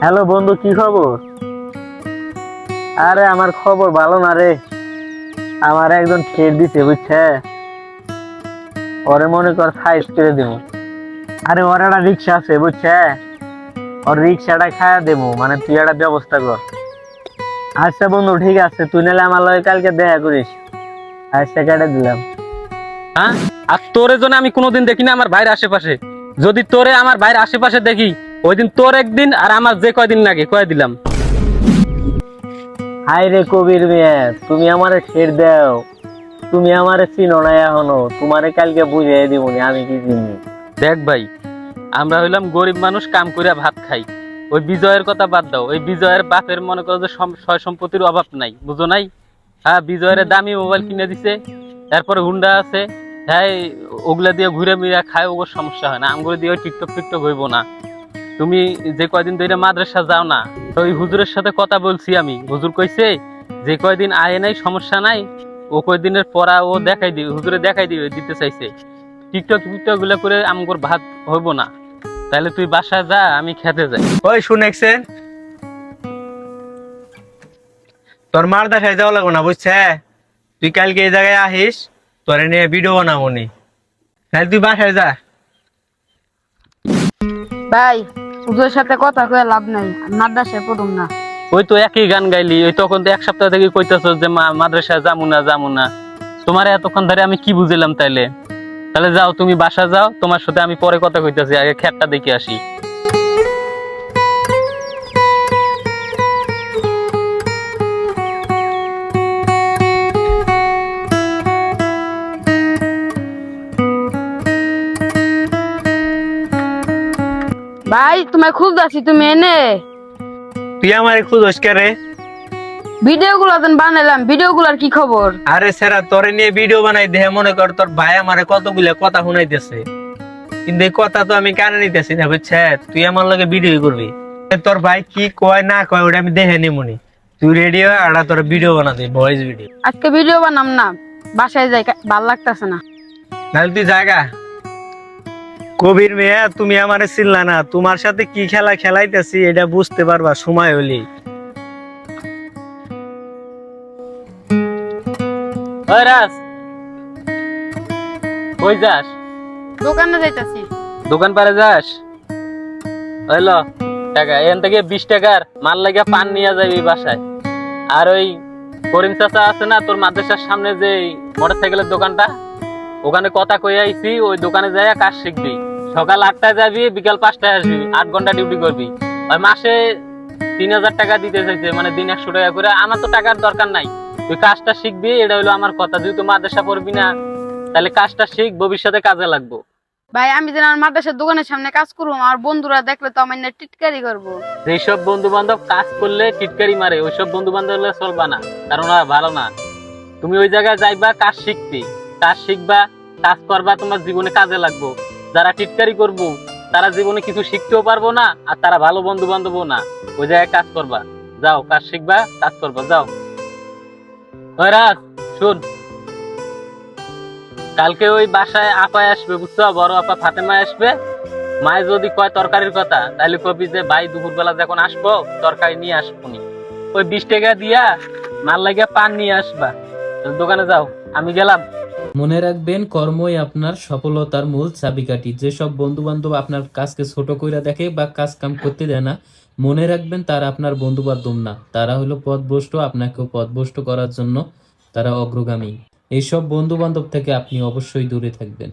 Hello বন্ধু, কি খবর? আরে আমার খবর ভালো না রে। আমার একজন ঠেট দিতে বুঝছে, ওরে মনে কর সাইজ করে দেবো। আরে ওর একটা রিক্সা আছে বুঝছে, ওর রিক্সাটা খায়া দেবো, মানে তুই একটা ব্যবস্থা কর। আচ্ছা বন্ধু ঠিক আছে, তুই নাহলে আমার লগে কালকে দেখা করিস। আচ্ছা কেটে দিলাম। হ্যাঁ, আর তোরে জন্য আমি কোনোদিন দেখি না আমার ভাইয়ের আশেপাশে। যদি তোরে আমার ভাইয়ের আশেপাশে দেখি, ওই দিন তোর একদিন আর আমার যে কয়দিন লাগে কয়ে দিলাম। হাই রে কবির মিয়া, তুমি আমারে ঠেট দাও, তুমি আমারে চিনো না এখনো, তোমারে কালকে বুঝিয়ে দিব আমি কি চিনি। দেখ ভাই, আমরা হইলাম গরিব মানুষ, কাম কইরা ভাত খাই। ওই বিজয়ের কথা বাদ দাও, ওই বিজয়ের বাপের মনে করো যে সয় সম্পত্তির অভাব নাই, বুঝো নাই? হ্যাঁ, বিজয়ের দামি মোবাইল কিনে দিছে, তারপরে হুন্ডা আছে। হ্যাঁ, ওগুলা দিয়ে ঘুরে মিরা খায়, ওগুলো সমস্যা হয় না। আমগুলো দিয়ে ওই টিকটক টিকটক হইব না। তুমি যে কয়দিন ধরে মাদ্রাসা যাও না, তো ওই হুজুরের সাথে কথা বলছি আমি। হুজুর কইছে যে কয়দিন আয় নাই সমস্যা নাই, ও কয়দিনের পড়া ও দেখাই দিবে, হুজুরে দেখাই দিবে, দিতে চাইছে। টিকটক টিকটক গুলা করে আমগর ভাত হইব না। তাহলে তুই বাসায় যা, আমি খেতে যাই। ওই শুনেছেন, তোর মার দেখায় যাওয়া লাগবো না বুঝছে। তুই কালকে এই জায়গায় আহিস, তোরে নিয়ে ভিডিও বানাবো নি। তাহলে তুই বাসায় যা। ভাই, ওদের সাথে কথা কয়ে লাভ নাই, মাদ্রাসায় পড়ুম না। ওই তো একই গান গাইলি, ওই তখন তো এক সপ্তাহ থেকে কইতাছ যে মাদ্রাসায় যামু না যামু না। তোমার এতক্ষণ ধরে আমি কি বুঝিলাম তাইলে? তাহলে যাও, তুমি বাসা যাও, তোমার সাথে আমি পরে কথা কইতাছি, আগে খেতটা দেখে আসি। ভাই, তোমায় খুঁজতেছি, তুমি এনে তুই আমার খুঁজোস কে রে? ভিডিও গুলো বানাইলাম, ভিডিও গুলার কি খবর? আরে সেরা, তোরে নিয়ে ভিডিও বানাই দেহে মনে কর তোর ভাই আমারে কতগুলা কথা শুনাইতেছে, কিন্তু এই কথা তো আমি কানে নিতেছি না বুঝছে। তুই আমার লগে ভিডিও করবি, তোর ভাই কি কয় না কয় ওটা আমি দেখে নিমুনি। তুই রেডিও আর তোর ভিডিও বানাতে, ভয়েস ভিডিও। আজকে ভিডিও বানাম না, বাসায় যাই, ভাল লাগতেছে না। নাহলে তুই জায়গা। কবির মেয়ে, তুমি আমারে চিনলা না, তোমার সাথে কি খেলা খেলাইতেছি এটা বুঝতে পারবা সময় হলি। ওই রাজ, কই যাস? দোকানে যাইতাছি। দোকান পারে যাস? হইলো টাকা, এখান থেকে 20 টাকার মাল লাগিয়া পান নিয়ে যাবি বাসায়। আর ওই করিম চাচা আছে না তোর মাদ্রাসার সামনে, যে মোটর সাইকেলের দোকানটা, ওখানে কথা কই আইছি, ওই দোকানে যাইয়া কাজ শিখবি। সকাল 8টায় যাবি, বিকাল 5টায় আসবি, 8 ঘন্টা ডিউটি করবি। ওই মাসে 3000 টাকা দিতে চাইছে, মানে দিন 100 টাকা করে। আমার তো টাকার দরকার নাই, তুই কাজটা শিখবি, এটা হইলো আমার কথা। যেহেতু মাদ্রাসা পড়বি না, তাহলে কাজটা শিখ, ভবিষ্যতে কাজে লাগবো। ভাই, আমি যেন আমার মাদ্রাসার দোকানের সামনে কাজ করবো, আমার বন্ধুরা দেখলে তো আমার টিটকারি করবো। যেসব বন্ধু বান্ধব কাজ করলে টিটকারি মারে, ওইসব বন্ধু বান্ধব চলবা না, কারণ ওরা ভালো না। তুমি ওই জায়গায় যাইবা কাজ শিখতে, কাজ শিখবা, কাজ করবা, তোমার জীবনে কাজে লাগবো। যারা টিটকারি করবো তারা জীবনে কিছু শিখতেও পারবো না, আর তারা ভালো বন্ধু বান্ধবও না। ওই জায়গায় কাজ করবা, যাও কাজ শিখবা, কাজ করবা, যাও। ওই রাজ, শুন, কালকে ওই বাসায় আপায় আসবে, বুঝছো? বড় আপা ফাতেমা আসবে। মায়ে যদি কয় তরকারির কথা, তাহলে কবি যে ভাই দুপুরবেলা যখন আসবো তরকারি নিয়ে আসবনি। ওই 20 টাকা দিয়া মাল লাগিয়া পান নিয়ে আসবা। দোকানে যাও, আমি গেলাম। মনে রাখবেন, কর্মই আপনার সফলতার মূল চাবিকাঠি। যেসব বন্ধু বান্ধব আপনার কাজকে ছোট কইরা দেখে বা কাজ কাম করতে দেয় না, মনে রাখবেন তারা আপনার বন্ধু বান্ধব না, তারা হলো পথভ্রষ্ট। আপনাকে পথভ্রষ্ট করার জন্য তারা অগ্রগামী। এইসব বন্ধু বান্ধব থেকে আপনি অবশ্যই দূরে থাকবেন।